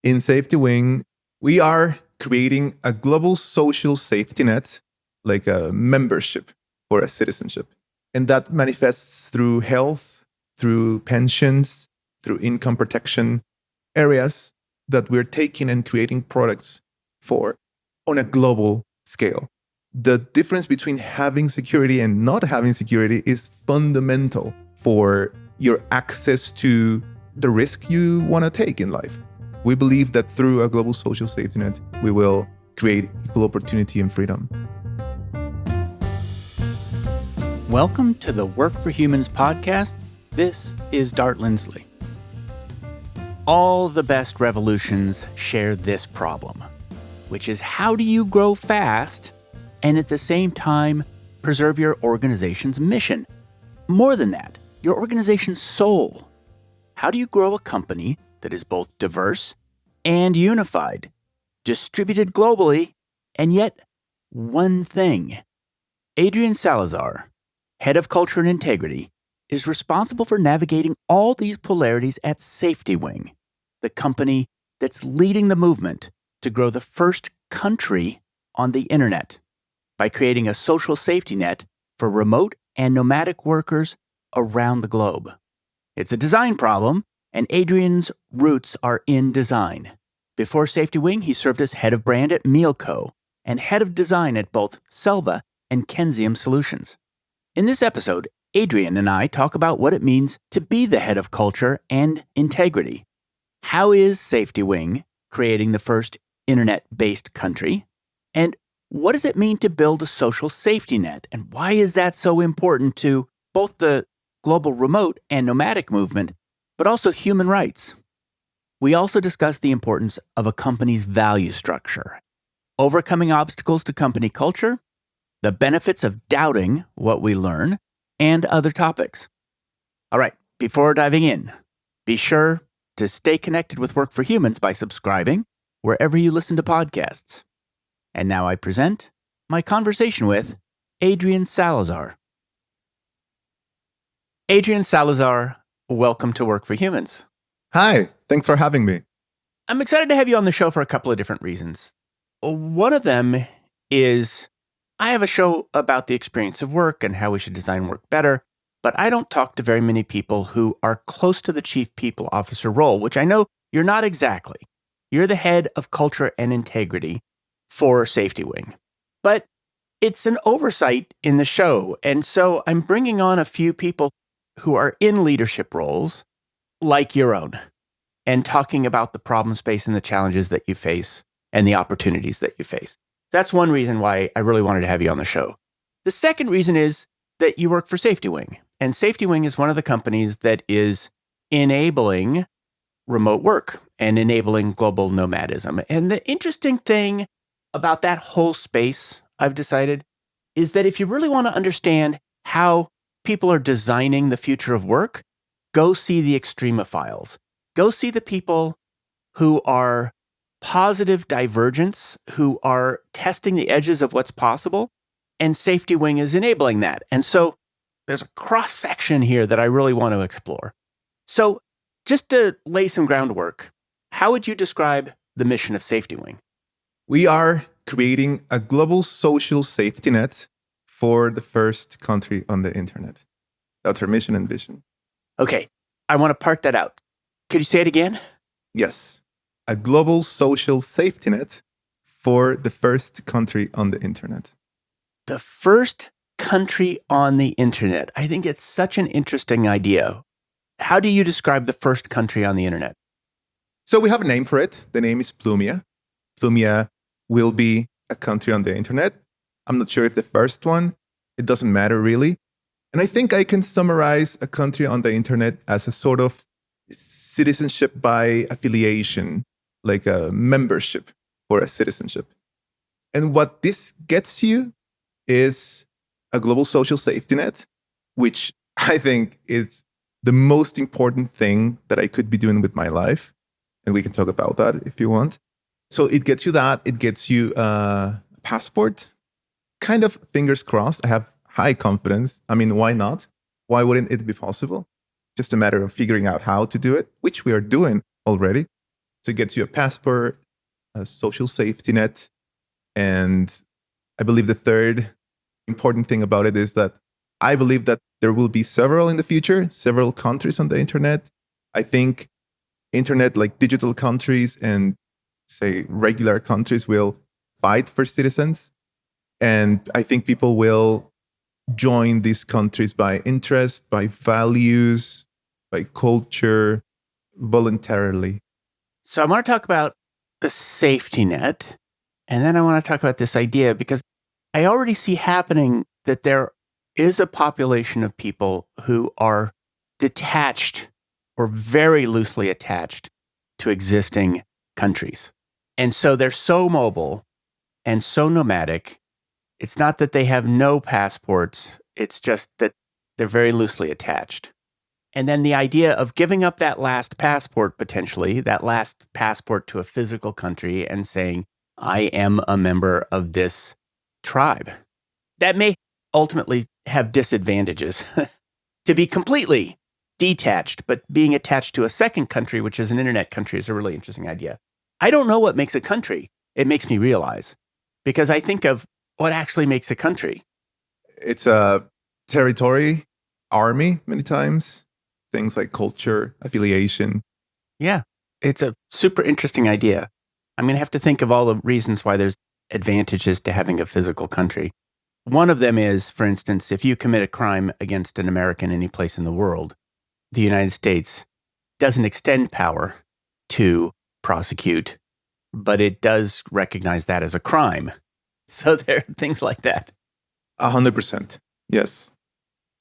In SafetyWing, we are creating a global social safety net, like a membership for a citizenship. And that manifests through health, through pensions, through income protection areas that we're taking and creating products for on a global scale. The difference between having security and not having security is fundamental for your access to the risk you want to take in life. We believe that through a global social safety net, we will create equal opportunity and freedom. Welcome to the Work for Humans podcast. This is Dart Lindsley. All the best revolutions share this problem, which is how do you grow fast and at the same time preserve your organization's mission? More than that, your organization's soul. How do you grow a company that is both diverse and unified, distributed globally, and yet one thing? Adrian Salazar, head of culture and integrity, is responsible for navigating all these polarities at SafetyWing, the company that's leading the movement to grow the first country on the internet by creating a social safety net for remote and nomadic workers around the globe. It's a design problem, and Adrian's roots are in design. Before SafetyWing, he served as head of brand at Mealco and head of design at both Selva and Kenzium Solutions. In this episode, Adrian and I talk about what it means to be the head of culture and integrity. How is SafetyWing creating the first internet-based country? And what does it mean to build a social safety net? And why is that so important to both the global remote and nomadic movement, but also human rights? We also discuss the importance of a company's value structure, overcoming obstacles to company culture, the benefits of doubting what we learn, and other topics. All right, before diving in, be sure to stay connected with Work for Humans by subscribing wherever you listen to podcasts. And now I present my conversation with Adrian Salazar. Adrian Salazar, welcome to Work for Humans. Hi, thanks for having me. I'm excited to have you on the show for a couple of different reasons. One of them is I have a show about the experience of work and how we should design work better, but I don't talk to very many people who are close to the chief people officer role, which I know you're not exactly. You're the head of culture and integrity for SafetyWing. But it's an oversight in the show, and so I'm bringing on a few people who are in leadership roles like your own and talking about the problem space and the challenges that you face and the opportunities that you face. That's one reason why I really wanted to have you on the show. The second reason is that you work for SafetyWing, and SafetyWing is one of the companies that is enabling remote work and enabling global nomadism. And the interesting thing about that whole space, I've decided, is that if you really want to understand how people are designing the future of work, go see the extremophiles. Go see the people who are positive divergence, who are testing the edges of what's possible, and SafetyWing is enabling that. And so there's a cross-section here that I really want to explore. So just to lay some groundwork, how would you describe the mission of SafetyWing? We are creating a global social safety net for the first country on the internet. That's our mission and vision. Okay, I want to part that out. Could you say it again? Yes, a global social safety net for the first country on the internet. The first country on the internet. I think it's such an interesting idea. How do you describe the first country on the internet? So we have a name for it. The name is Plumia. Plumia will be a country on the internet. I'm not sure if the first one. It doesn't matter really. And I think I can summarize a country on the internet as a sort of citizenship by affiliation, like a membership for a citizenship. And what this gets you is a global social safety net, which I think is the most important thing that I could be doing with my life. And we can talk about that if you want. So it gets you that. It gets you a passport. Kind of fingers crossed. I have high confidence. I mean, why not? Why wouldn't it be possible? Just a matter of figuring out how to do it, which we are doing already. So it gets you a passport, a social safety net. And I believe the third important thing about it is that I believe that there will be several in the future, several countries on the internet. I think internet, like digital countries and say regular countries, will fight for citizens. And I think people will join these countries by interest, by values, by culture, voluntarily. So I want to talk about the safety net. And then I want to talk about this idea because I already see happening that there is a population of people who are detached or very loosely attached to existing countries. And so they're so mobile and so nomadic. It's not that they have no passports, it's just that they're very loosely attached. And then the idea of giving up that last passport, potentially, that last passport to a physical country and saying, I am a member of this tribe. That may ultimately have disadvantages to be completely detached, but being attached to a second country, which is an internet country, is a really interesting idea. I don't know what makes a country. It makes me realize, because I think of what actually makes a country. It's a territory, army, many times, things like culture, affiliation. Yeah, it's a super interesting idea. I'm going to have to think of all the reasons why there's advantages to having a physical country. One of them is, for instance, if you commit a crime against an American any place in the world, the United States doesn't extend power to prosecute, but it does recognize that as a crime. So there are things like that. 100%. Yes.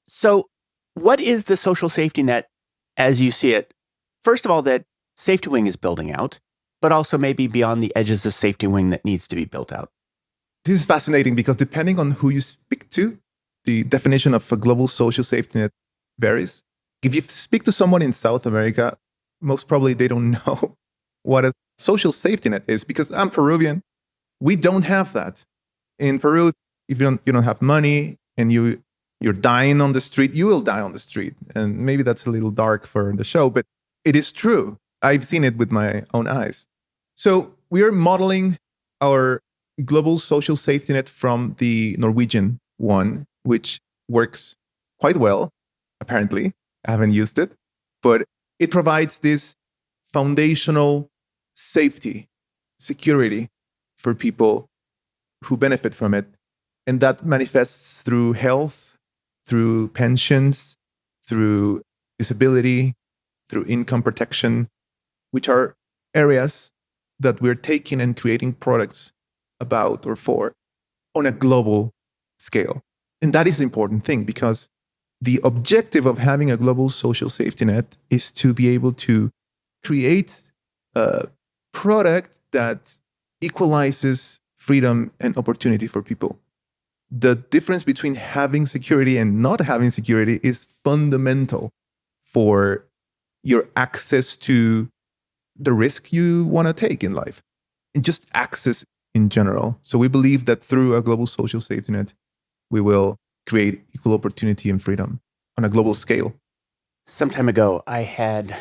So what is the social safety net as you see it? First of all, that SafetyWing is building out, but also maybe beyond the edges of SafetyWing that needs to be built out. This is fascinating because depending on who you speak to, the definition of a global social safety net varies. If you speak to someone in South America, most probably they don't know what a social safety net is, because I'm Peruvian. We don't have that. In Peru, if you don't have money and you're dying on the street, you will die on the street. And maybe that's a little dark for the show, but it is true. I've seen it with my own eyes. So we are modeling our global social safety net from the Norwegian one, which works quite well, apparently. I haven't used it, but it provides this foundational safety, security for people who benefit from it. And that manifests through health, through pensions, through disability, through income protection, which are areas that we're taking and creating products about or for on a global scale. And that is the important thing, because the objective of having a global social safety net is to be able to create a product that equalizes freedom and opportunity for people. The difference between having security and not having security is fundamental for your access to the risk you want to take in life, and just access in general. So we believe that through a global social safety net, we will create equal opportunity and freedom on a global scale. Some time ago, I had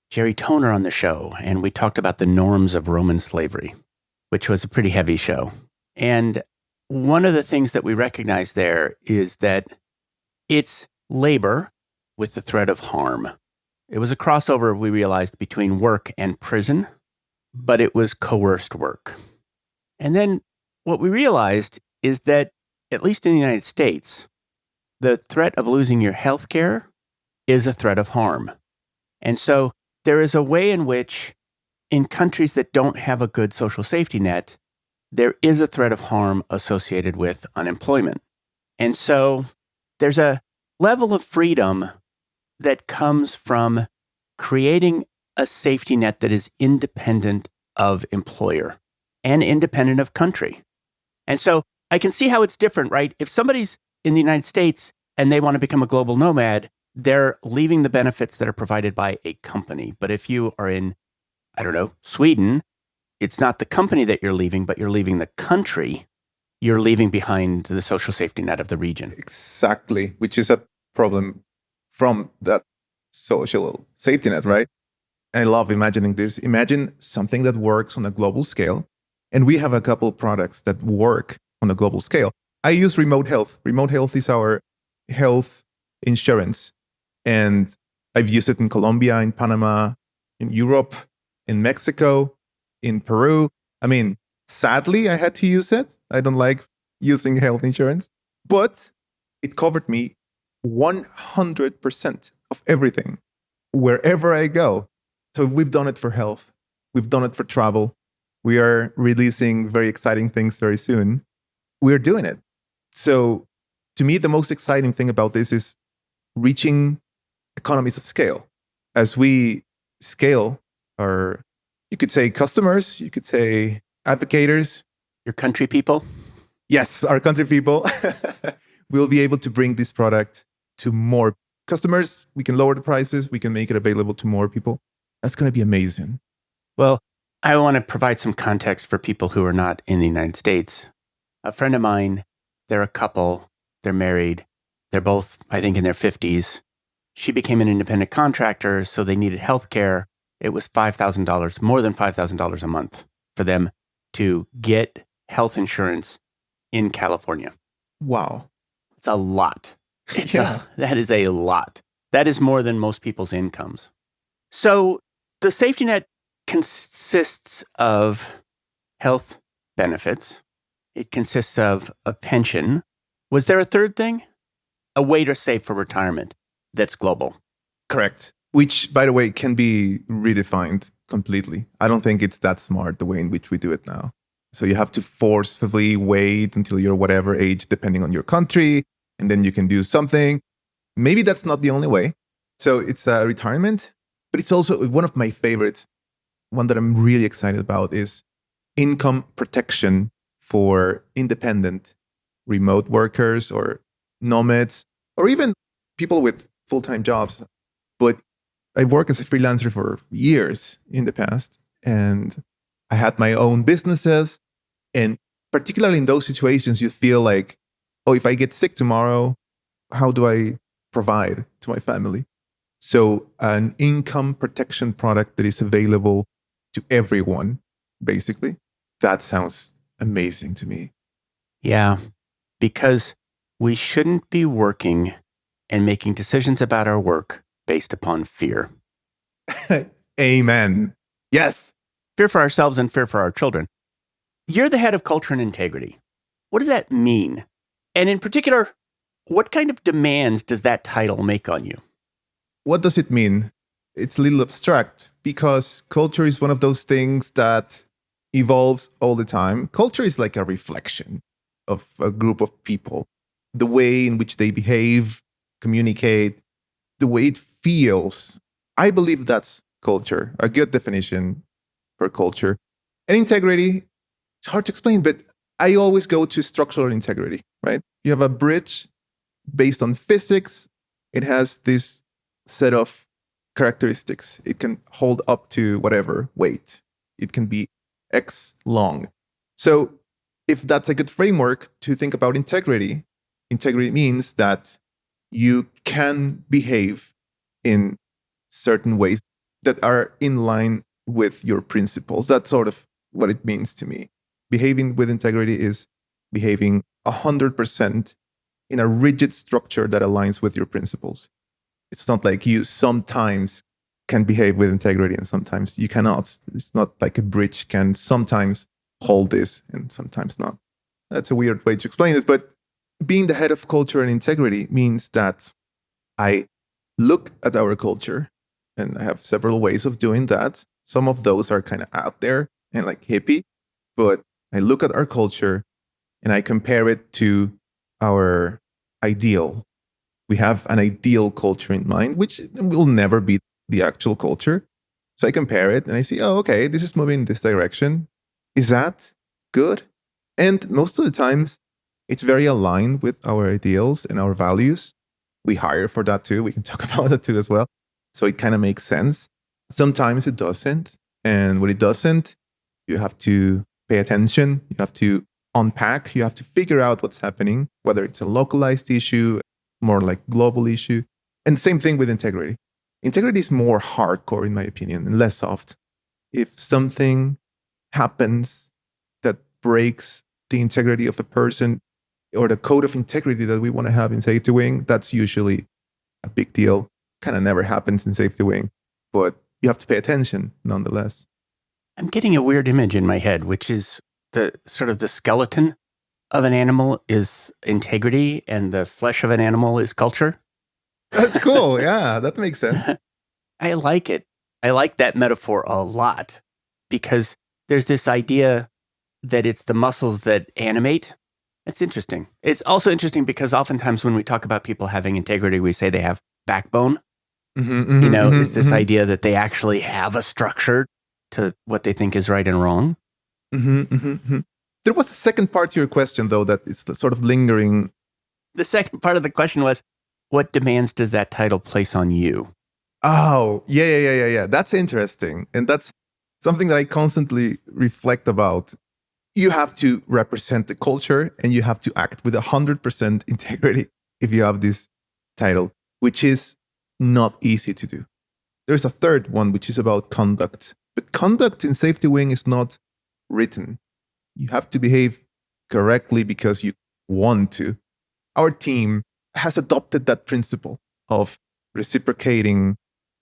Jerry Toner on the show, and we talked about the norms of Roman slavery, which was a pretty heavy show. And one of the things that we recognize there is that it's labor with the threat of harm. It was a crossover, we realized, between work and prison, but it was coerced work. And then what we realized is that, at least in the United States, the threat of losing your health care is a threat of harm. And so there is a way in which, in countries that don't have a good social safety net, there is a threat of harm associated with unemployment. And so there's a level of freedom that comes from creating a safety net that is independent of employer and independent of country. And so I can see how it's different, right? If somebody's in the United States and they want to become a global nomad, they're leaving the benefits that are provided by a company. But if you are in, Sweden, it's not the company that you're leaving, but you're leaving the country. You're leaving behind the social safety net of the region. Exactly, which is a problem from that social safety net, right? I love imagining this. Imagine something that works on a global scale. And we have a couple products that work on a global scale. I use Remote Health. Remote Health is our health insurance. And I've used it in Colombia, in Panama, in Europe, in Mexico, in Peru. I mean, sadly, I had to use it. I don't like using health insurance, but it covered me 100% of everything wherever I go. So we've done it for health. We've done it for travel. We are releasing very exciting things very soon. We're doing it. So to me, the most exciting thing about this is reaching economies of scale. As we scale our, you could say customers, you could say advocators. Your country people? Yes, our country people. We'll be able to bring this product to more customers. We can lower the prices. We can make it available to more people. That's going to be amazing. Well, I want to provide some context for people who are not in the United States. A friend of mine, they're a couple, they're married, they're both, I think, in their 50s. She became an independent contractor, so they needed health care. It was $5,000, more than $5,000 a month for them to get health insurance in California. Wow. It's a lot. That is a lot. That is more than most people's incomes. So the safety net consists of health benefits. It consists of a pension. Was there a third thing? A way to save for retirement that's global. Correct. Which, by the way, can be redefined completely. I don't think it's that smart the way in which we do it now. So you have to forcefully wait until you're whatever age, depending on your country, and then you can do something. Maybe that's not the only way. So it's a retirement, but it's also one of my favorites. One that I'm really excited about is income protection for independent remote workers or nomads, or even people with full-time jobs. But I worked as a freelancer for years in the past, and I had my own businesses. And particularly in those situations, you feel like, oh, if I get sick tomorrow, how do I provide to my family? So an income protection product that is available to everyone, basically, that sounds amazing to me. Yeah, because we shouldn't be working and making decisions about our work based upon fear. Amen. Yes. Fear for ourselves and fear for our children. You're the head of culture and integrity. What does that mean? And in particular, what kind of demands does that title make on you? What does it mean? It's a little abstract because culture is one of those things that evolves all the time. Culture is like a reflection of a group of people. The way in which they behave, communicate, the way it feels. I believe that's culture, a good definition for culture. And integrity, it's hard to explain, but I always go to structural integrity, right? You have a bridge based on physics. It has this set of characteristics. It can hold up to whatever weight. It can be X long. So if that's a good framework to think about integrity, integrity means that you can behave in certain ways that are in line with your principles. That's sort of what it means to me. Behaving with integrity is behaving 100% in a rigid structure that aligns with your principles. It's not like you sometimes can behave with integrity and sometimes you cannot. It's not like a bridge can sometimes hold this and sometimes not. That's a weird way to explain it, but being the head of culture and integrity means that I look at our culture, and I have several ways of doing that. Some of those are kind of out there and like hippie, but I look at our culture and I compare it to our ideal. We have an ideal culture in mind, which will never be the actual culture. So I compare it and I see, oh, okay, this is moving in this direction. Is that good? And most of the times, it's very aligned with our ideals and our values. We hire for that too. We can talk about that too as well. So it kind of makes sense. Sometimes it doesn't. And when it doesn't, you have to pay attention. You have to unpack. You have to figure out what's happening, whether it's a localized issue, more like global issue. And same thing with integrity. Integrity is more hardcore, in my opinion, and less soft. If something happens that breaks the integrity of a person or the code of integrity that we want to have in SafetyWing, that's usually a big deal. Kind of never happens in SafetyWing, but you have to pay attention nonetheless. I'm getting a weird image in my head, which is the sort of the skeleton of an animal is integrity and the flesh of an animal is culture. That's cool. Yeah, that makes sense. I like it. I like that metaphor a lot because there's this idea that it's the muscles that animate. It's interesting. It's also interesting because oftentimes when we talk about people having integrity, we say they have backbone. It's this idea that they actually have a structure to what they think is right and wrong. There was a second part to your question, though, that it's the sort of lingering. The second part of the question was, what demands does that title place on you? Oh, yeah. That's interesting. And that's something that I constantly reflect about. You have to represent the culture and you have to act with 100% integrity if you have this title, which is not easy to do. There's a third one, which is about conduct. But conduct in SafetyWing is not written. You have to behave correctly because you want to. Our team has adopted that principle of reciprocating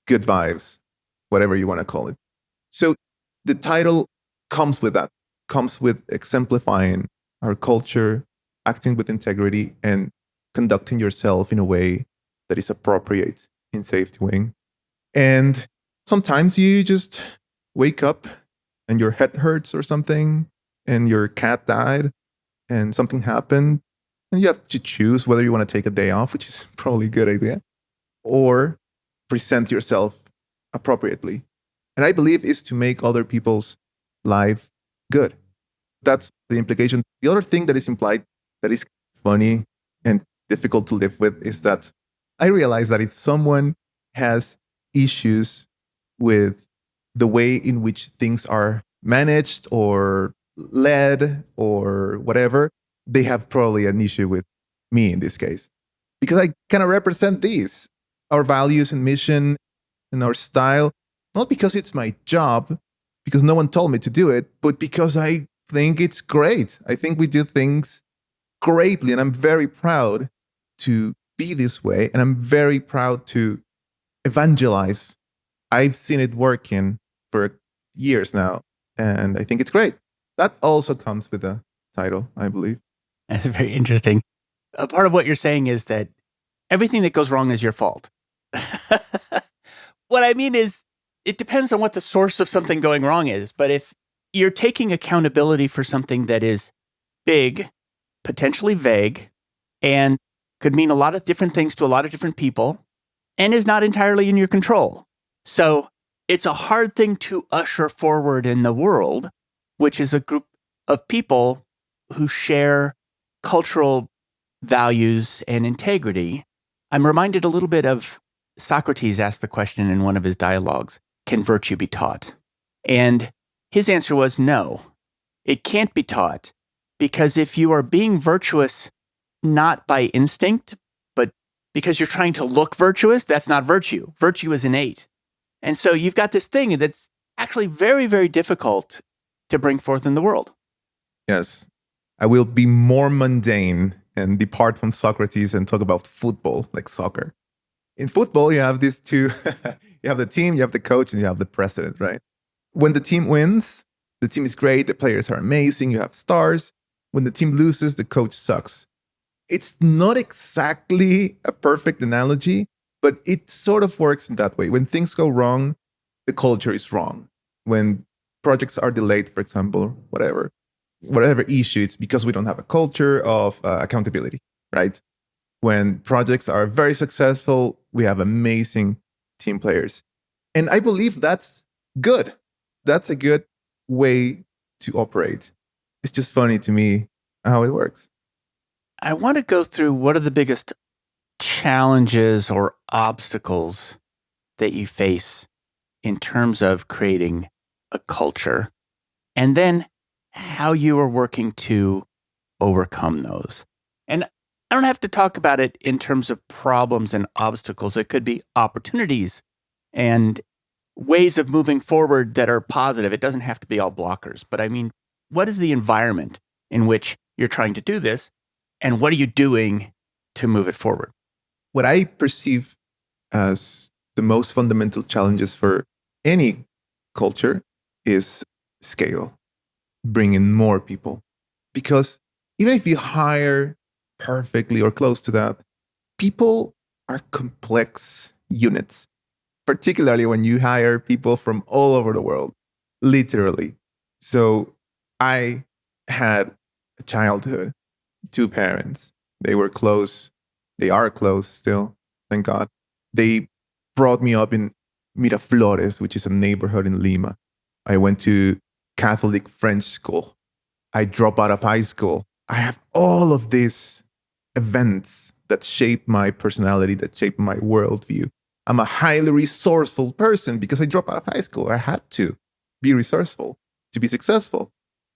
good vibes, whatever you want to call it. So the title comes with that, comes with exemplifying our culture, acting with integrity, and conducting yourself in a way that is appropriate in SafetyWing. And sometimes you just wake up and your head hurts or something, and your cat died, and something happened, and you have to choose whether you want to take a day off, which is probably a good idea, or present yourself appropriately. And I believe is to make other people's life good. That's the implication. The other thing that is implied that is funny and difficult to live with is that I realize that if someone has issues with the way in which things are managed or led or whatever, they have probably an issue with me in this case. Because I kind of represent these, our values and mission and our style, not because it's my job, because no one told me to do it, but because I think it's great. I think we do things greatly, and I'm very proud to be this way, and I'm very proud to evangelize. I've seen it working for years now, and I think it's great. That also comes with the title, I believe. That's very interesting. A part of what you're saying is that everything that goes wrong is your fault. What I mean is, it depends on what the source of something going wrong is. But if you're taking accountability for something that is big, potentially vague, and could mean a lot of different things to a lot of different people, and is not entirely in your control. So it's a hard thing to usher forward in the world, which is a group of people who share cultural values and integrity. I'm reminded a little bit of Socrates asked the question in one of his dialogues, can virtue be taught? And his answer was no, it can't be taught, because if you are being virtuous not by instinct, but because you're trying to look virtuous, that's not virtue. Virtue is innate. And so you've got this thing that's actually very, very difficult to bring forth in the world. Yes. I will be more mundane and depart from Socrates and talk about football, like soccer. In football, you have these two. You have the team, you have the coach, and you have the president, right? When the team wins, the team is great, the players are amazing, you have stars. When the team loses, the coach sucks. It's not exactly a perfect analogy, but it sort of works in that way. When things go wrong, the culture is wrong. When projects are delayed, for example, whatever issue, it's because we don't have a culture of accountability, right? When projects are very successful, we have amazing team players. And I believe that's good. That's a good way to operate. It's just funny to me how it works. I want to go through what are the biggest challenges or obstacles that you face in terms of creating a culture, and then how you are working to overcome those. And I don't have to talk about it in terms of problems and obstacles. It could be opportunities and ways of moving forward that are positive. It doesn't have to be all blockers. But I mean, what is the environment in which you're trying to do this? And what are you doing to move it forward? What I perceive as the most fundamental challenges for any culture is scale, bring in more people. Because even if you hire perfectly or close to that, people are complex units, particularly when you hire people from all over the world, literally. So I had a childhood, two parents. They were close. They are close still, thank God. They brought me up in Miraflores, which is a neighborhood in Lima. I went to Catholic French school. I dropped out of high school. I have all of these events that shape my personality, that shape my worldview. I'm a highly resourceful person because I dropped out of high school. I had to be resourceful to be successful,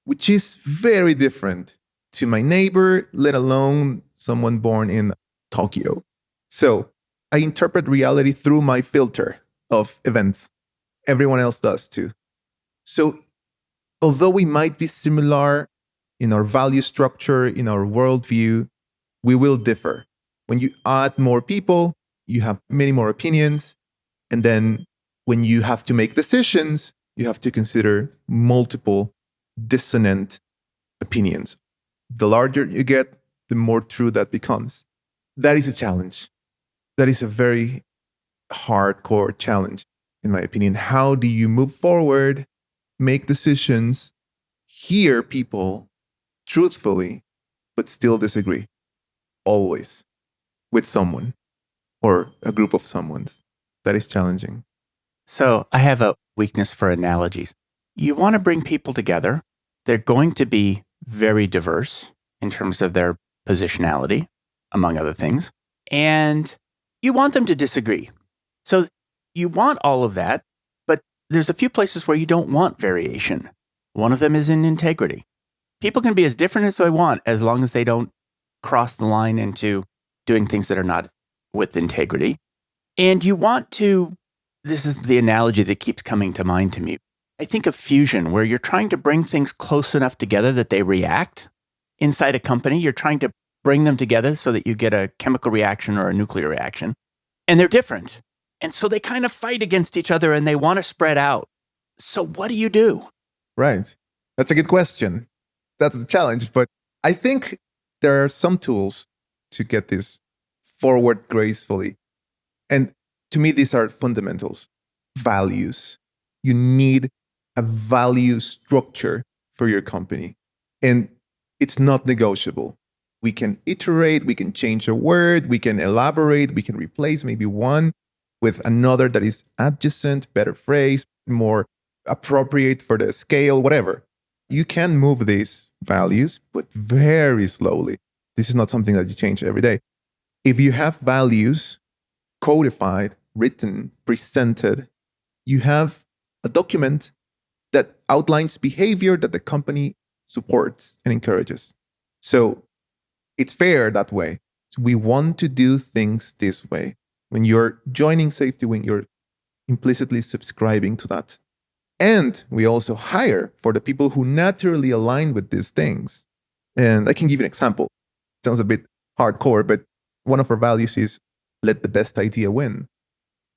which is very different to my neighbor, let alone someone born in Tokyo. So I interpret reality through my filter of events. Everyone else does too. So although we might be similar in our value structure, in our worldview, we will differ. When you add more people, you have many more opinions. And then when you have to make decisions, you have to consider multiple dissonant opinions. The larger you get, the more true that becomes. That is a challenge. That is a very hardcore challenge, in my opinion. How do you move forward, make decisions, hear people truthfully, but still disagree? Always with someone or a group of someones. That is challenging. So I have a weakness for analogies. You want to bring people together. They're going to be very diverse in terms of their positionality, among other things. And you want them to disagree. So you want all of that, but there's a few places where you don't want variation. One of them is in integrity. People can be as different as they want as long as they don't cross the line into doing things that are not with integrity. And you want to, this is the analogy that keeps coming to mind to me. I think of fusion, where you're trying to bring things close enough together that they react. Inside a company, you're trying to bring them together so that you get a chemical reaction or a nuclear reaction. And they're different. And so they kind of fight against each other and they want to spread out. So what do you do? Right. That's a good question. That's the challenge. But I think there are some tools to get this forward gracefully. And to me, these are fundamentals. Values. You need a value structure for your company. And it's not negotiable. We can iterate, we can change a word, we can elaborate, we can replace maybe one with another that is adjacent, better phrase, more appropriate for the scale, whatever. You can move these values, but very slowly. This is not something that you change every day. If you have values codified, written, presented, you have a document that outlines behavior that the company supports and encourages. So it's fair that way. So we want to do things this way. When you're joining SafetyWing, you're implicitly subscribing to that. And we also hire for the people who naturally align with these things. And I can give you an example. It sounds a bit hardcore, but one of our values is let the best idea win,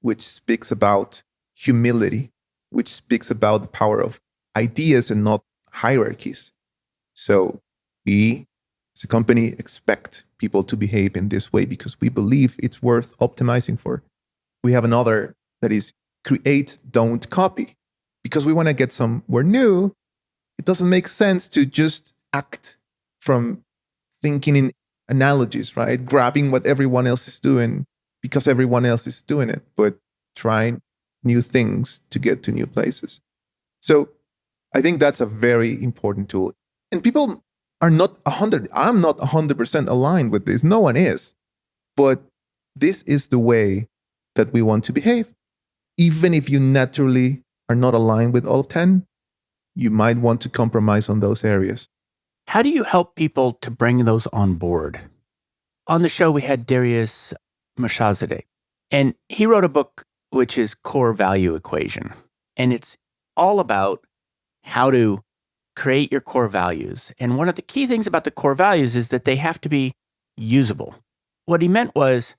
which speaks about humility, which speaks about the power of ideas and not hierarchies. So we, as a company, expect people to behave in this way because we believe it's worth optimizing for. We have another that is create, don't copy. Because we want to get somewhere new, it doesn't make sense to just act from thinking in analogies, right? Grabbing what everyone else is doing because everyone else is doing it, but trying new things to get to new places. So I think that's a very important tool. And people are not 100, I'm not 100% aligned with this. No one is. But this is the way that we want to behave. Even if you naturally are not aligned with all 10, you might want to compromise on those areas. How do you help people to bring those on board? On the show, we had Darius Moshazadeh, and he wrote a book which is core value equation. And it's all about how to create your core values. And one of the key things about the core values is that they have to be usable. What he meant was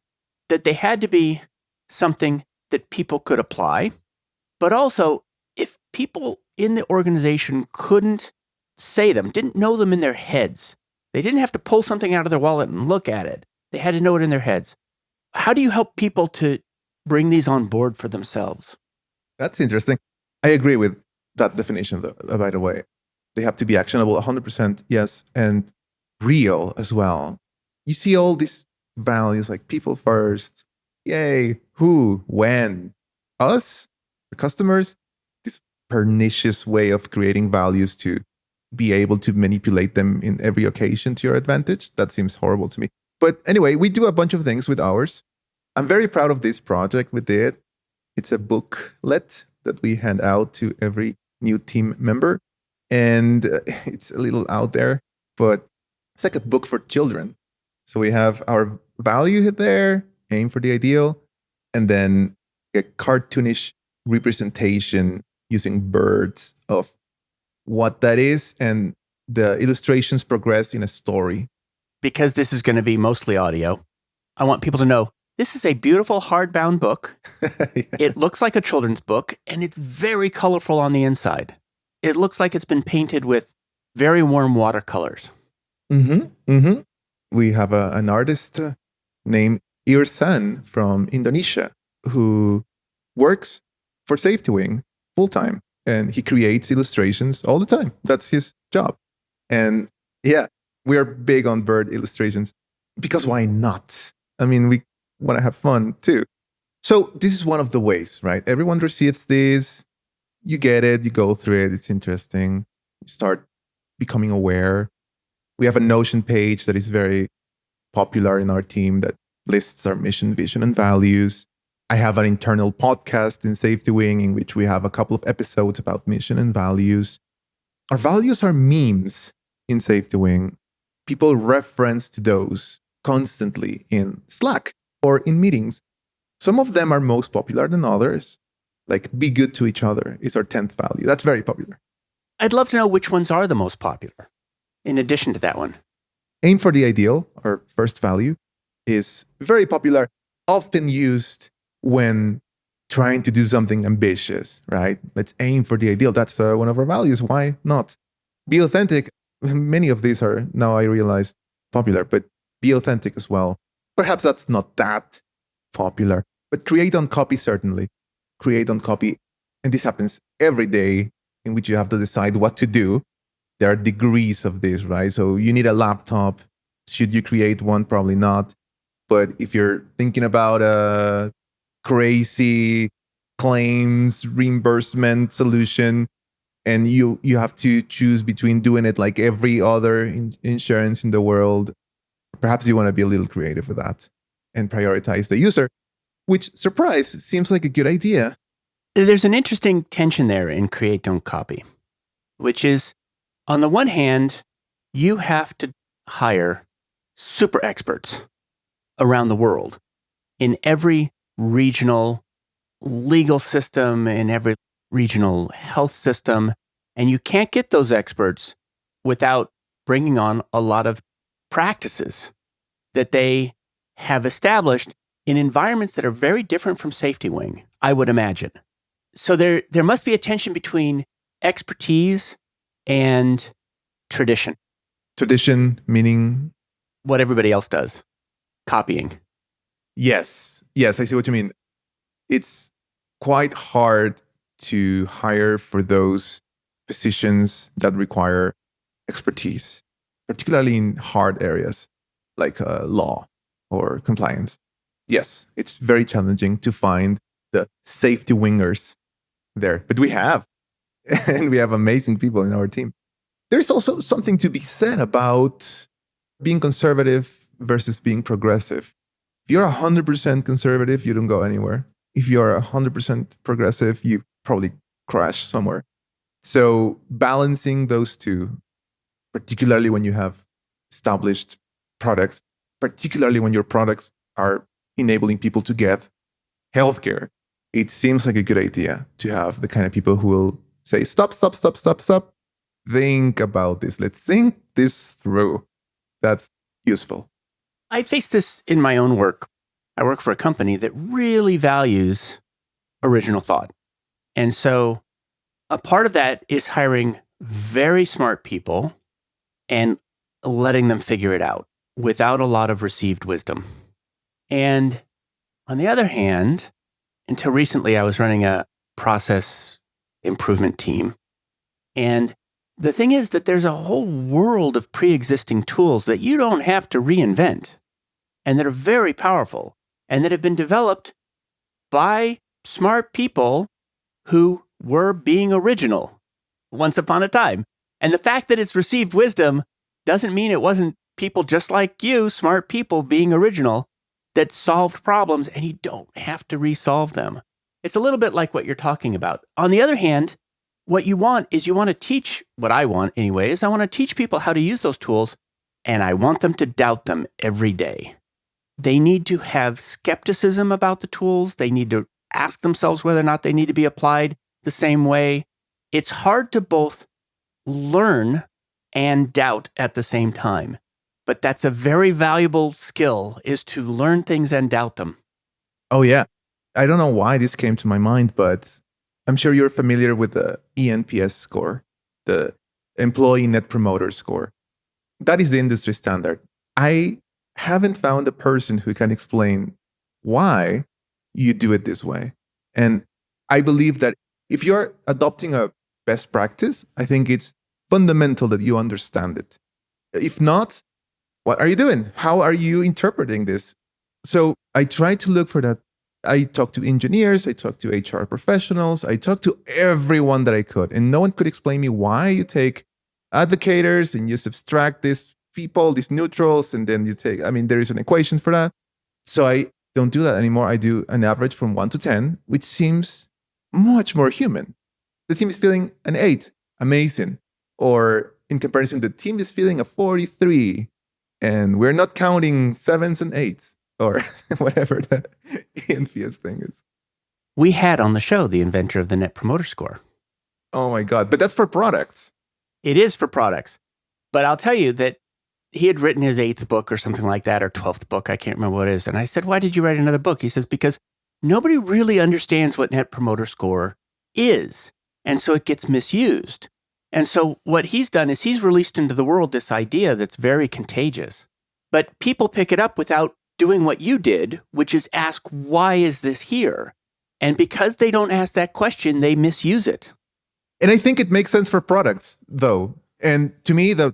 that they had to be something that people could apply, but also if people in the organization couldn't say them, didn't know them in their heads, they didn't have to pull something out of their wallet and look at it. They had to know it in their heads. How do you help people to bring these on board for themselves? That's interesting. I agree with that definition, though, by the way. They have to be actionable 100%, yes, and real as well. You see all these values like people first, yay, who, when, us, the customers, this pernicious way of creating values to be able to manipulate them in every occasion to your advantage. That seems horrible to me. But anyway, we do a bunch of things with ours. I'm very proud of this project we did. It's a booklet that we hand out to every new team member. And it's a little out there, but it's like a book for children. So we have our value there, aim for the ideal, and then a cartoonish representation using birds of what that is. And the illustrations progress in a story. Because this is going to be mostly audio, I want people to know this is a beautiful hardbound book. Yeah. It looks like a children's book, and it's very colorful on the inside. It looks like it's been painted with very warm watercolors. We have an artist named Irsan from Indonesia who works for SafetyWing full-time, and he creates illustrations all the time. That's his job. And yeah, we are big on bird illustrations because why not? I mean, we want to have fun too. So this is one of the ways, right? Everyone receives this. You get it, you go through it, it's interesting. You start becoming aware. We have a Notion page that is very popular in our team that lists our mission, vision, and values. I have an internal podcast in SafetyWing in which we have a couple of episodes about mission and values. Our values are memes in SafetyWing. People reference to those constantly in Slack or in meetings. Some of them are most popular than others. Like, be good to each other is our 10th value. That's very popular. I'd love to know which ones are the most popular, in addition to that one. Aim for the ideal, our first value, is very popular, often used when trying to do something ambitious, right? Let's aim for the ideal. That's one of our values. Why not? Be authentic. Many of these are, now I realize, popular, but be authentic as well. Perhaps that's not that popular, but create on copy, certainly. Create on copy. And this happens every day in which you have to decide what to do. There are degrees of this, right? So you need a laptop. Should you create one? Probably not. But if you're thinking about a crazy claims reimbursement solution and you have to choose between doing it like every other insurance in the world, perhaps you want to be a little creative with that and prioritize the user, which, surprise, seems like a good idea. There's an interesting tension there in create, don't copy, which is, on the one hand, you have to hire super experts around the world in every regional legal system, in every regional health system, and you can't get those experts without bringing on a lot of practices that they have established in environments that are very different from SafetyWing, I would imagine. So there must be a tension between expertise and tradition. Tradition meaning? What everybody else does. Copying. Yes, I see what you mean. It's quite hard to hire for those positions that require expertise, particularly in hard areas like law or compliance. Yes, it's very challenging to find the safety wingers there, but we have, and we have amazing people in our team. There's also something to be said about being conservative versus being progressive. If you're 100% conservative, you don't go anywhere. If you're 100% progressive, you probably crash somewhere. So balancing those two, particularly when you have established products, particularly when your products are enabling people to get healthcare, it seems like a good idea to have the kind of people who will say, stop, stop, stop, stop, stop. Think about this. Let's think this through. That's useful. I face this in my own work. I work for a company that really values original thought. And so a part of that is hiring very smart people and letting them figure it out without a lot of received wisdom. And on the other hand, until recently, I was running a process improvement team. And the thing is that there's a whole world of pre-existing tools that you don't have to reinvent and that are very powerful and that have been developed by smart people who were being original once upon a time. And the fact that it's received wisdom doesn't mean it wasn't people just like you, smart people being original, that solved problems, and you don't have to resolve them. It's a little bit like what you're talking about. On the other hand, what you want is you want to teach, what I want anyway, is I want to teach people how to use those tools, and I want them to doubt them every day. They need to have skepticism about the tools. They need to ask themselves whether or not they need to be applied the same way. It's hard to both learn and doubt at the same time. But that's a very valuable skill, is to learn things and doubt them. Oh, yeah. I don't know why this came to my mind, but I'm sure you're familiar with the ENPS score, the Employee Net Promoter Score. That is the industry standard. I haven't found a person who can explain why you do it this way. And I believe that if you're adopting a best practice, I think it's fundamental that you understand it. If not, what are you doing? How are you interpreting this? So I try to look for that. I talked to engineers, I talked to HR professionals, I talked to everyone that I could, and no one could explain me why you take advocators and you subtract these people, these neutrals, and then you take, there is an equation for that. So I don't do that anymore. I do an average from 1 to 10, which seems much more human. The team is feeling an 8, amazing. Or in comparison, the team is feeling a 43, and we're not counting 7s and 8s. Or whatever the NPS thing is. We had on the show the inventor of the Net Promoter Score. Oh my God, but that's for products. It is for products. But I'll tell you that he had written his 8th book or something like that, or 12th book, I can't remember what it is. And I said, why did you write another book? He says, because nobody really understands what Net Promoter Score is. And so it gets misused. And so what he's done is he's released into the world this idea that's very contagious. But people pick it up without doing what you did, which is ask, why is this here? And because they don't ask that question, they misuse it. And I think it makes sense for products, though. And to me, the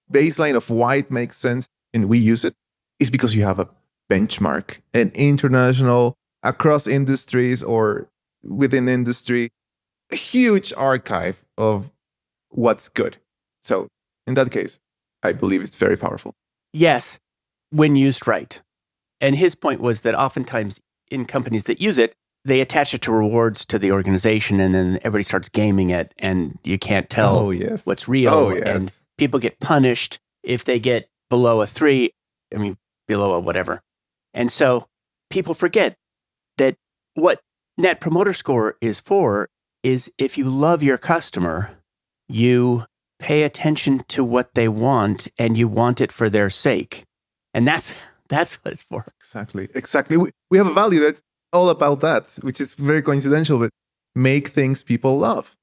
baseline of why it makes sense and we use it is because you have a benchmark, an international, across industries or within industry, a huge archive of what's good. So in that case, I believe it's very powerful. Yes, when used right. And his point was that oftentimes in companies that use it, they attach it to rewards to the organization, and then everybody starts gaming it, and you can't tell what's real. And people get punished if they get below a 3, below a whatever. And so people forget that what Net Promoter Score is for is if you love your customer, you pay attention to what they want, and you want it for their sake. And that's what it's for. Exactly. We have a value that's all about that, which is very coincidental, but make things people love.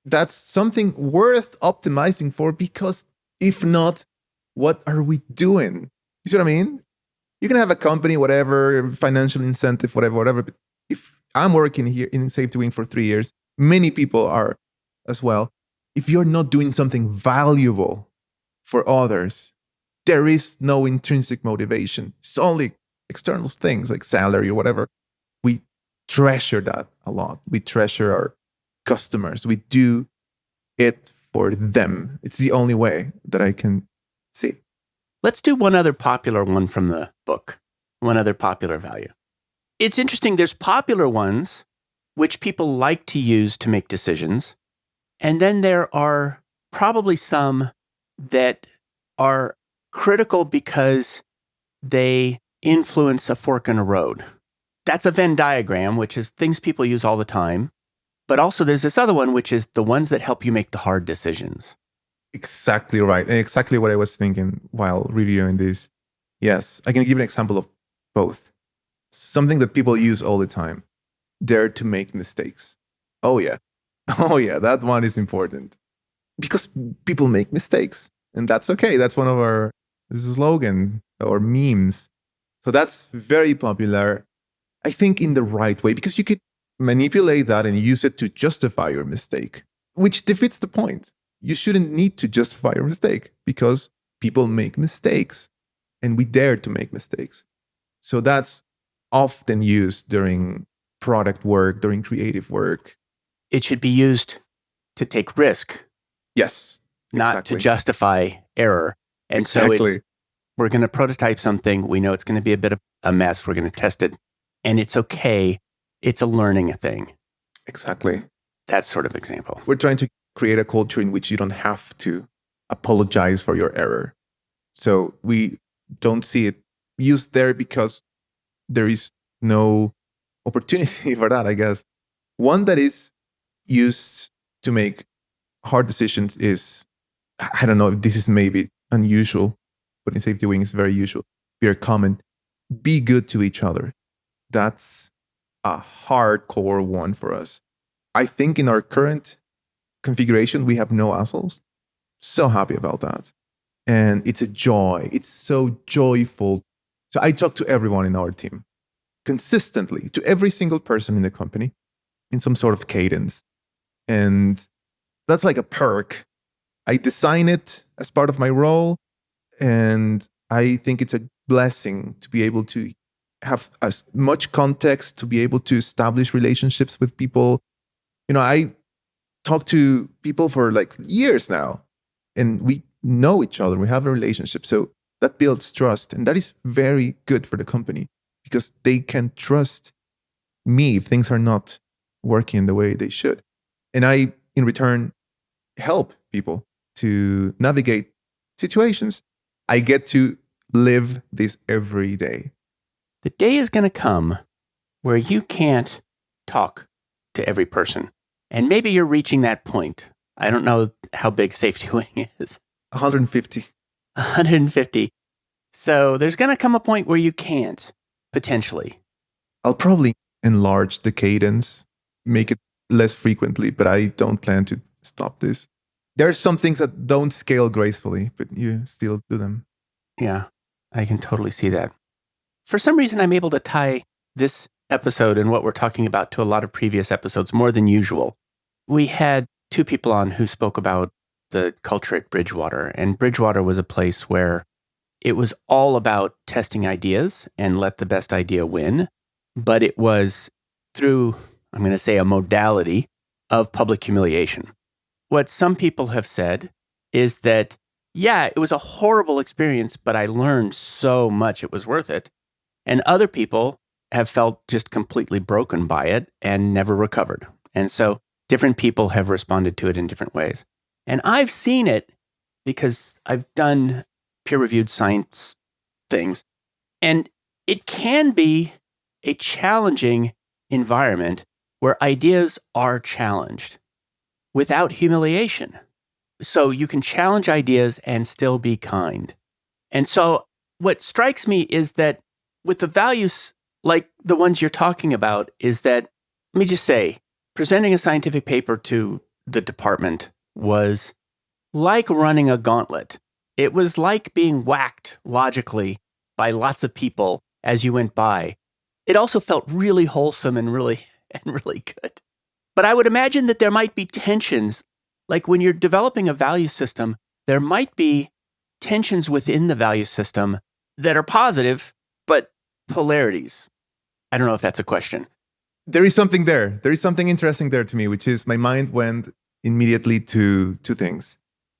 That's something worth optimizing for, because if not, what are we doing? You see what I mean? You can have a company, whatever, financial incentive, whatever. But if I'm working here in SafetyWing for 3 years, many people are as well. If you're not doing something valuable for others, there is no intrinsic motivation. It's only external things like salary or whatever. We treasure that a lot. We treasure our customers. We do it for them. It's the only way that I can see. Let's do one other popular one from the book, one other popular value. It's interesting. There's popular ones, which people like to use to make decisions. And then there are probably some that are critical because they influence a fork in a road. That's a Venn diagram, which is things people use all the time. But also there's this other one, which is the ones that help you make the hard decisions. Exactly right. And exactly what I was thinking while reviewing this. Yes, I can give an example of both. Something that people use all the time: dare to make mistakes. Oh, yeah. Oh, yeah. That one is important because people make mistakes, and that's okay. That's one of our slogans or memes. So that's very popular, I think, in the right way, because you could manipulate that and use it to justify your mistake, which defeats the point. You shouldn't need to justify your mistake because people make mistakes and we dare to make mistakes. So that's often used during product work, during creative work. It should be used to take risk, Yes, not exactly. to justify error. And Exactly. so we're going to prototype something. We know it's going to be a bit of a mess. We're going to test it. And it's okay. It's a learning thing. Exactly. That sort of example. We're trying to create a culture in which you don't have to apologize for your error. So we don't see it used there because there is no opportunity for that, I guess. One that is used to make hard decisions is, I don't know if this is maybe unusual, but in SafetyWing it's very usual, very common. Be good to each other. That's a hardcore one for us. I think in our current configuration, we have no assholes. So happy about that. And it's a joy. It's so joyful. So I talk to everyone in our team consistently, to every single person in the company in some sort of cadence. And that's like a perk. I design it as part of my role. And I think it's a blessing to be able to have as much context, to be able to establish relationships with people. You know, I talk to people for like years now, and we know each other. We have a relationship. So that builds trust. And that is very good for the company because they can trust me if things are not working the way they should. And I, in return, help people to navigate situations. I get to live this every day. The day is going to come where you can't talk to every person. And maybe you're reaching that point. I don't know how big SafetyWing is. 150. 150. So there's going to come a point where you can't, potentially. I'll probably enlarge the cadence, make it less frequently, but I don't plan to stop this. There are some things that don't scale gracefully, but you still do them. Yeah, I can totally see that. For some reason, I'm able to tie this episode and what we're talking about to a lot of previous episodes more than usual. We had two people on who spoke about the culture at Bridgewater, and Bridgewater was a place where it was all about testing ideas and let the best idea win, but it was through, I'm going to say, a modality of public humiliation. What some people have said is that, yeah, it was a horrible experience, but I learned so much it was worth it. And other people have felt just completely broken by it and never recovered. And so different people have responded to it in different ways. And I've seen it because I've done peer-reviewed science things. And it can be a challenging environment where ideas are challenged without humiliation. So you can challenge ideas and still be kind. And so what strikes me is that with the values like the ones you're talking about is that, let me just say, presenting a scientific paper to the department was like running a gauntlet. It was like being whacked logically by lots of people as you went by. It also felt really wholesome and really good. But I would imagine that there might be tensions, like when you're developing a value system, there might be tensions within the value system that are positive, but polarities. I don't know if that's a question. There is something there. There is something interesting there to me, which is my mind went immediately to two things.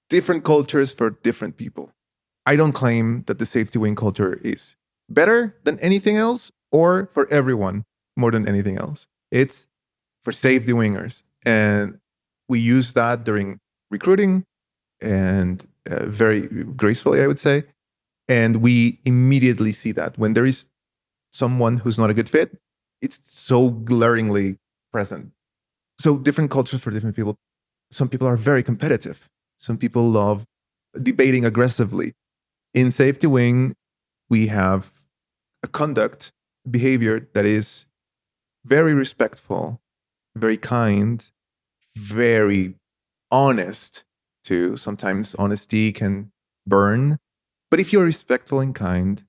Different cultures for different people. I don't claim that the SafetyWing culture is better than anything else or for everyone more than anything else. It's for SafetyWingers. And we use that during recruiting and very gracefully, I would say. And we immediately see that when there is someone who's not a good fit, It's so glaringly present. So different cultures for different people. Some people are very competitive. Some people love debating aggressively. In SafetyWing, we have a conduct behavior that is very respectful, very kind, very honest too. Sometimes honesty can burn. But if you're respectful and kind,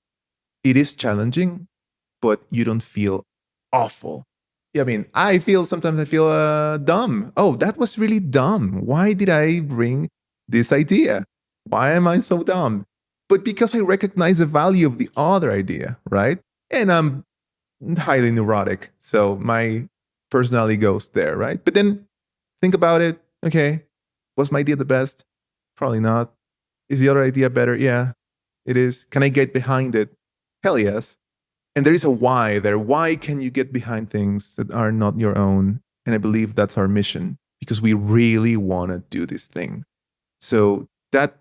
it is challenging, but you don't feel awful. Yeah, I mean, sometimes I feel dumb. Oh, that was really dumb. Why did I bring this idea? Why am I so dumb? But because I recognize the value of the other idea, right? And I'm highly neurotic. So my personality goes there, right? But then think about it. Okay, was my idea the best? Probably not. Is the other idea better? Yeah, it is. Can I get behind it? Hell yes. And there is a why there. Why can you get behind things that are not your own? And I believe that's our mission because we really want to do this thing. So that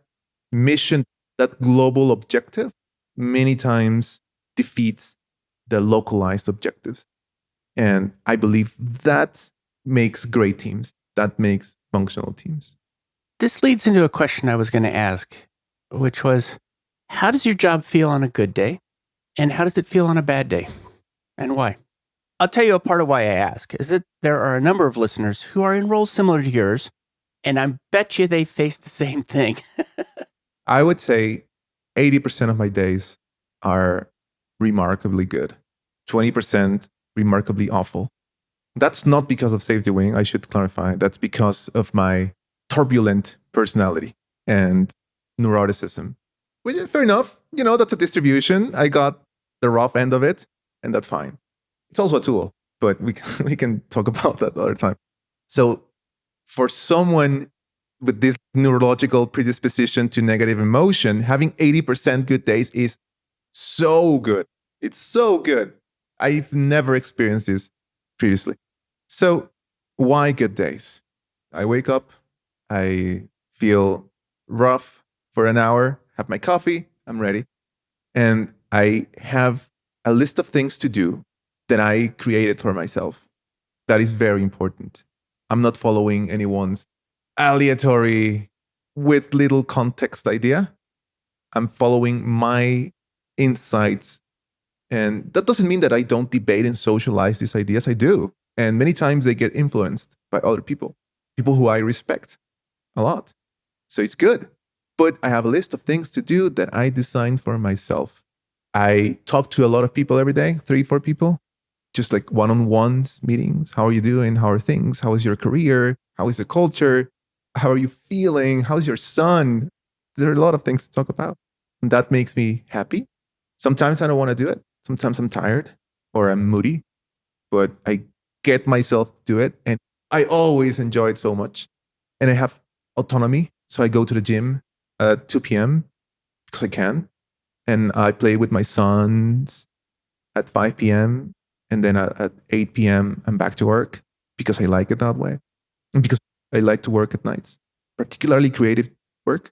mission, that global objective, many times defeats the localized objectives. And I believe that makes great teams. That makes functional teams. This leads into a question I was going to ask, which was, how does your job feel on a good day? And how does it feel on a bad day? And why? I'll tell you a part of why I ask is that there are a number of listeners who are in roles similar to yours, and I bet you they face the same thing. I would say 80% of my days are remarkably good, 20% remarkably awful. That's not because of SafetyWing, I should clarify. That's because of my turbulent personality and neuroticism. Well, fair enough. That's a distribution. I got the rough end of it, and that's fine. It's also a tool, but we can talk about that other time. So for someone with this neurological predisposition to negative emotion, having 80% good days is so good. It's so good. I've never experienced this previously. So why good days? I wake up, I feel rough for an hour, have my coffee, I'm ready. And I have a list of things to do that I created for myself. That is very important. I'm not following anyone's aleatory, with little context idea. I'm following my insights. And that doesn't mean that I don't debate and socialize these ideas. I do. And many times they get influenced by other people who I respect a lot. So it's good. But I have a list of things to do that I designed for myself. I talk to a lot of people every day, 3-4 people, just like one-on-ones meetings. How are you doing? How are things? How is your career? How is the culture? How are you feeling? How's your son? There are a lot of things to talk about. And that makes me happy. Sometimes I don't want to do it. Sometimes I'm tired or I'm moody, but I get myself to do it. And I always enjoy it so much. And I have autonomy. So I go to the gym at 2 p.m. because I can. And I play with my sons at 5 p.m. And then at 8 p.m., I'm back to work because I like it that way. And because I like to work at nights, particularly creative work.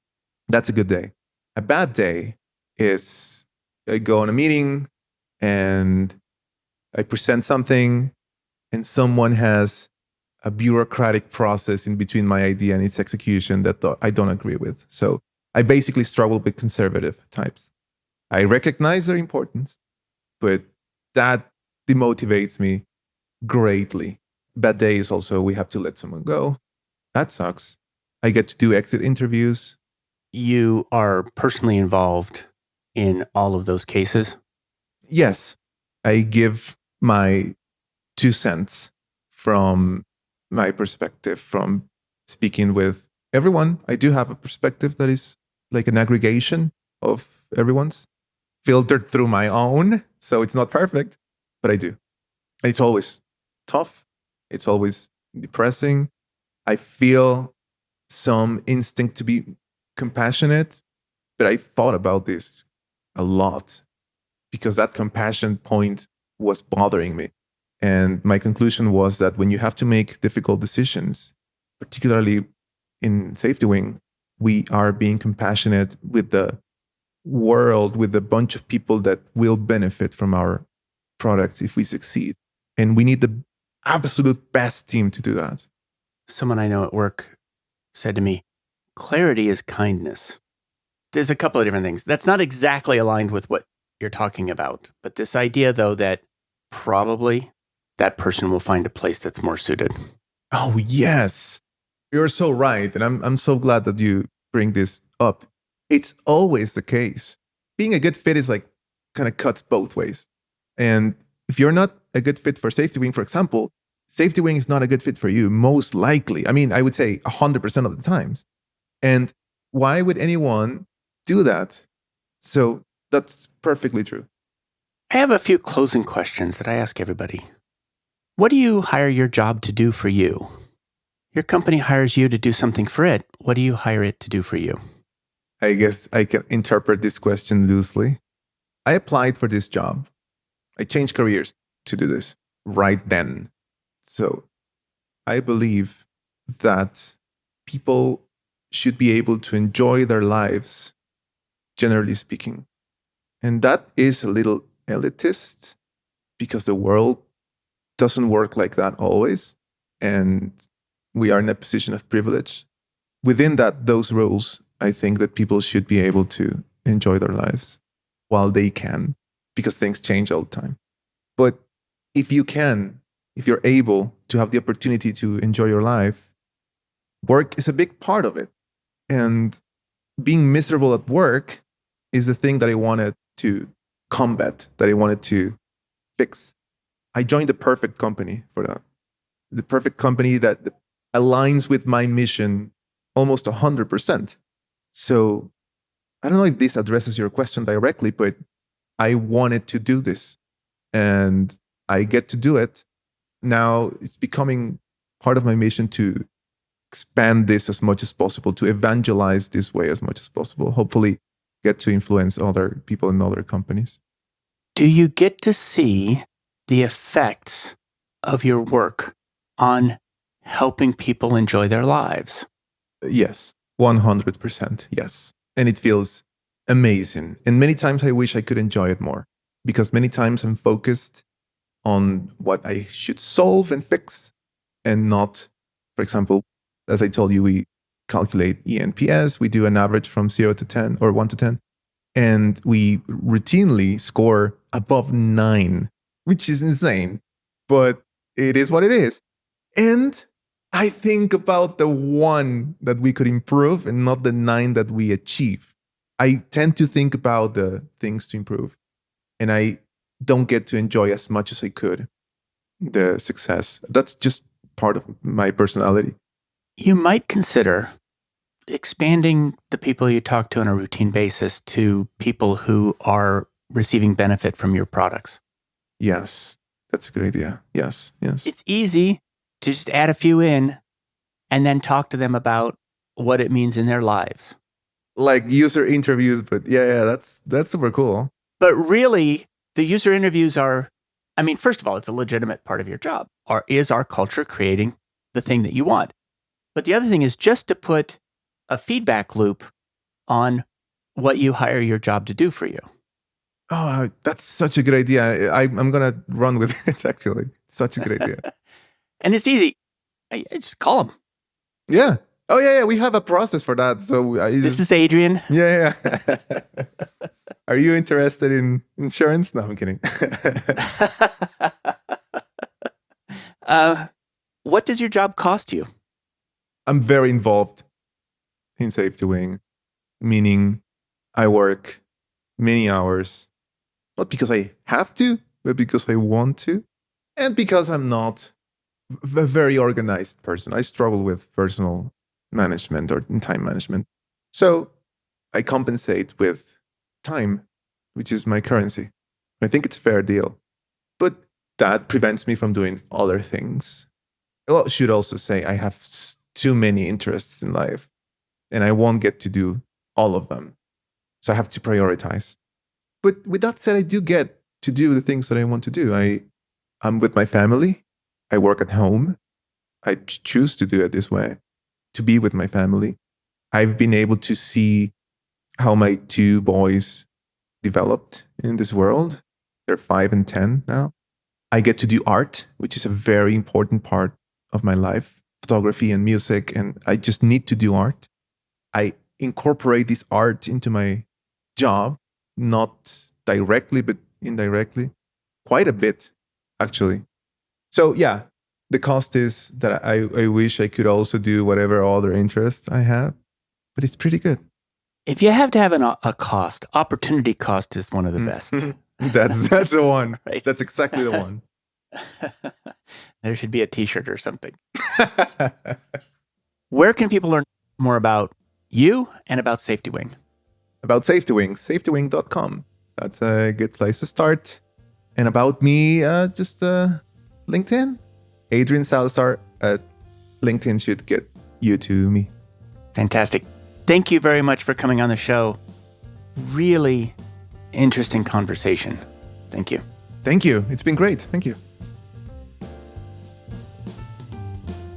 That's a good day. A bad day is I go on a meeting and I present something and someone has a bureaucratic process in between my idea and its execution that I don't agree with. So I basically struggle with conservative types. I recognize their importance, but that demotivates me greatly. Bad day is also we have to let someone go. That sucks. I get to do exit interviews. You are personally involved in all of those cases? Yes. I give my 2 cents from my perspective, from speaking with everyone. I do have a perspective that is like an aggregation of everyone's, filtered through my own. So it's not perfect, but I do. And it's always tough. It's always depressing. I feel some instinct to be compassionate, but I thought about this a lot because that compassion point was bothering me. And my conclusion was that when you have to make difficult decisions, particularly in SafetyWing, we are being compassionate with the world, with a bunch of people that will benefit from our products if we succeed. And we need the absolute best team to do that. Someone I know at work said to me, clarity is kindness. There's a couple of different things. That's not exactly aligned with what you're talking about. But this idea, though, that probably that person will find a place that's more suited. Oh, yes. You're so right. And I'm so glad that you bring this up. It's always the case. Being a good fit is like kind of cuts both ways. And if you're not a good fit for SafetyWing, for example, SafetyWing is not a good fit for you, most likely. I mean, I would say 100% of the times. And why would anyone do that? So that's perfectly true. I have a few closing questions that I ask everybody. What do you hire your job to do for you? Your company hires you to do something for it. What do you hire it to do for you? I guess I can interpret this question loosely. I applied for this job. I changed careers to do this right then. So I believe that people should be able to enjoy their lives, generally speaking. And that is a little elitist because the world doesn't work like that always. And we are in a position of privilege. Within those rules, I think that people should be able to enjoy their lives while they can, because things change all the time. But if you're able to have the opportunity to enjoy your life, work is a big part of it. And being miserable at work is the thing that I wanted to combat, that I wanted to fix. I joined the perfect company for that. The perfect company that aligns with my mission almost 100%. So I don't know if this addresses your question directly, but I wanted to do this and I get to do it. Now it's becoming part of my mission to expand this as much as possible, to evangelize this way as much as possible, hopefully get to influence other people in other companies. Do you get to see the effects of your work on helping people enjoy their lives? Yes, 100%. Yes. And it feels amazing. And many times I wish I could enjoy it more because many times I'm focused on what I should solve and fix and not, for example, as I told you, we calculate ENPS. We do an average from 0 to 10 or 1 to 10. And we routinely score above 9, which is insane. But it is what it is. And I think about the 1 that we could improve and not the 9 that we achieve. I tend to think about the things to improve. And I don't get to enjoy as much as I could the success. That's just part of my personality. You might consider expanding the people you talk to on a routine basis to people who are receiving benefit from your products. Yes, that's a good idea. Yes. It's easy to just add a few in and then talk to them about what it means in their lives. Like user interviews, but yeah, that's super cool. But really, the user interviews are, I mean, first of all, it's a legitimate part of your job. Is our culture creating the thing that you want? But the other thing is just to put a feedback loop on what you hire your job to do for you. Oh, that's such a good idea. I'm going to run with it, actually. Such a good idea. And it's easy. I just call them. Yeah. Oh, yeah. We have a process for that. So this is Adrian. Yeah. Are you interested in insurance? No, I'm kidding. What does your job cost you? I'm very involved in SafetyWing, meaning I work many hours, not because I have to, but because I want to, and because I'm not a very organized person. I struggle with personal management or time management. So I compensate with time, which is my currency. I think it's a fair deal. But that prevents me from doing other things. Well, I should also say I have too many interests in life, and I won't get to do all of them. So I have to prioritize. But with that said, I do get to do the things that I want to do. I'm with my family. I work at home. I choose to do it this way, to be with my family. I've been able to see how my 2 boys developed in this world. They're 5 and 10 now. I get to do art, which is a very important part of my life, photography and music, and I just need to do art. I incorporate this art into my job, not directly, but indirectly, quite a bit, actually. So yeah, the cost is that I wish I could also do whatever other interests I have, but it's pretty good. If you have to have a cost, opportunity cost is one of the best. That's the one. Right. That's exactly the one. There should be a t-shirt or something. Where can people learn more about you and about SafetyWing? About SafetyWing, SafetyWing.com. That's a good place to start. And about me, just LinkedIn. Adrian Salazar at LinkedIn should get you to me. Fantastic. Thank you very much for coming on the show. Really interesting conversation. Thank you. Thank you. It's been great. Thank you.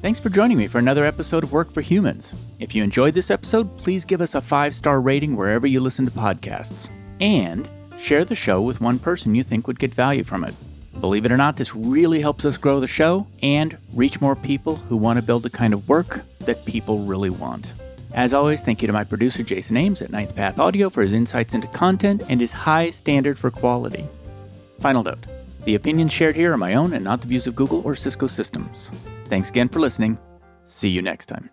Thanks for joining me for another episode of Work for Humans. If you enjoyed this episode, please give us a 5-star rating wherever you listen to podcasts. And share the show with one person you think would get value from it. Believe it or not, this really helps us grow the show and reach more people who want to build the kind of work that people really want. As always, thank you to my producer, Jason Ames at Ninth Path Audio for his insights into content and his high standard for quality. Final note, the opinions shared here are my own and not the views of Google or Cisco Systems. Thanks again for listening. See you next time.